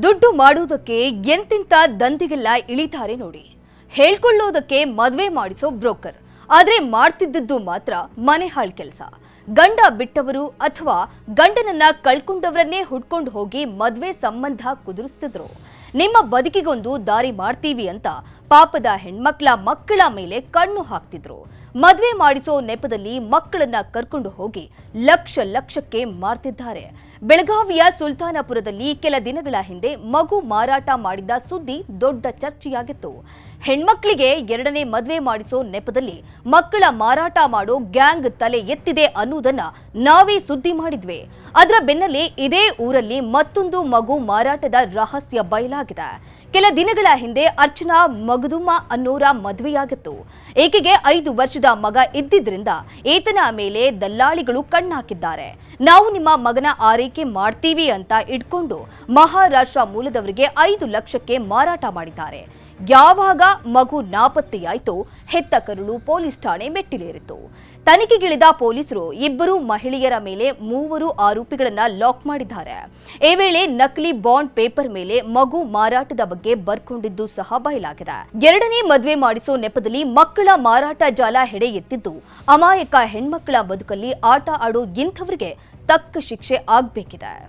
ದುಡ್ಡು ಮಾಡುವುದಕ್ಕೆ ಎಂತೆಂತ ದಂಧೆಗೆಲ್ಲ ಇಳಿತಾರೆ ನೋಡಿ. ಹೇಳ್ಕೊಳ್ಳೋದಕ್ಕೆ ಮದುವೆ ಮಾಡಿಸೋ ಬ್ರೋಕರ್, ಆದ್ರೆ ಮಾಡ್ತಿದ್ದದ್ದು ಮಾತ್ರ ಮನೆ ಹಾಳು ಕೆಲಸ. ಗಂಡ ಬಿಟ್ಟವರು ಅಥವಾ ಗಂಡನನ್ನ ಕಳ್ಕೊಂಡವರನ್ನೇ ಹುಡ್ಕೊಂಡು ಹೋಗಿ ಮದುವೆ ಸಂಬಂಧ ಕುದುರಿಸ್ತಿದ್ರು. ನಿಮ್ಮ ಬದುಕಿಗೊಂದು ದಾರಿ ಮಾಡ್ತೀವಿ ಅಂತ ಪಾಪದ ಮಕ್ಕಳ ಮೇಲೆ ಕಣ್ಣು ಹಾಕ್ತಿದ್ರು. ಮದುವೆ ಮಾಡಿಸೋ ನೆಪದಲ್ಲಿ ಮಕ್ಕಳನ್ನ ಕರ್ಕೊಂಡು ಹೋಗಿ ಲಕ್ಷಕ್ಕೆ ಮಾರ್ತಿದ್ದಾರೆ. ಬೆಳಗಾವಿಯ ಸುಲ್ತಾನಪುರದಲ್ಲಿ ಕೆಲ ದಿನಗಳ ಹಿಂದೆ ಮಗು ಮಾರಾಟ ಮಾಡಿದ ಸುದ್ದಿ ದೊಡ್ಡ ಚರ್ಚೆಯಾಗಿತ್ತು. ಹೆಣ್ಮಕ್ಳಿಗೆ ಎರಡನೇ ಮದುವೆ ಮಾಡಿಸೋ ನೆಪದಲ್ಲಿ ಮಕ್ಕಳ ಮಾರಾಟ ಮಾಡೋ ಗ್ಯಾಂಗ್ ತಲೆ ಎತ್ತಿದೆ ಅನ್ನೋದನ್ನ ನಾವೇ ಸುದ್ದಿ ಮಾಡಿದ್ವಿ. ಅದರ ಬೆನ್ನಲ್ಲೇ ಇದೇ ಊರಲ್ಲಿ ಮತ್ತೊಂದು ಮಗು ಮಾರಾಟದ ರಹಸ್ಯ ಬಯಲಾಗಿದೆ. ಕೆಲ ದಿನಗಳ ಹಿಂದೆ ಅರ್ಚನಾ ಮಗದುಮ್ಮ ಅನ್ನೋರ ಮದುವೆಯಾಗಿತ್ತು. ಈಕೆಗೆ 5 ವರ್ಷದ ಮಗ ಇದ್ದಿದ್ರಿಂದ ಈತನ ಮೇಲೆ ದಲ್ಲಾಳಿಗಳು ಕಣ್ಣಾಕಿದ್ದಾರೆ. ನಾವು ನಿಮ್ಮ ಮಗನ ಆರೈಕೆ ಮಾಡ್ತೀವಿ ಅಂತ ಇಟ್ಕೊಂಡು ಮಹಾರಾಷ್ಟ್ರ ಮೂಲದವರಿಗೆ 5 ಲಕ್ಷಕ್ಕೆ ಮಾರಾಟ ಮಾಡಿದ್ದಾರೆ. ಯಾವಾಗ ಮಗು ನಾಪತ್ತೆಯಾಯಿತು, ಹೆತ್ತ ಕರುಳು ಪೊಲೀಸ್ ಠಾಣೆ ಮೆಟ್ಟಿಲೇರಿತು. ತನಿಖೆಗಿಳಿದ ಪೊಲೀಸರು 2 ಮಹಿಳೆಯರ ಮೇಲೆ 3 ಆರೋಪಿಗಳನ್ನ ಲಾಕ್ ಮಾಡಿದ್ದಾರೆ. ಈ ವೇಳೆ ನಕಲಿ ಬಾಂಡ್ ಪೇಪರ್ ಮೇಲೆ ಮಗು ಮಾರಾಟದ ಬಗ್ಗೆ ಬರ್ಕೊಂಡಿದ್ದು ಸಹ ಬಯಲಾಗಿದೆ. ಎರಡನೇ ಮದುವೆ ಮಾಡಿಸೋ ನೆಪದಲ್ಲಿ ಮಕ್ಕಳ ಮಾರಾಟ ಜಾಲ ಹೆಡೆ ಎತ್ತಿದ್ದು ಅಮಾಯಕ ಹೆಣ್ಮಕ್ಕಳ ಬದುಕಲ್ಲಿ ಆಟ ಆಡೋ ಇಂಥವರಿಗೆ ತಕ್ಕ ಶಿಕ್ಷೆ ಆಗ್ಬೇಕಿದೆ.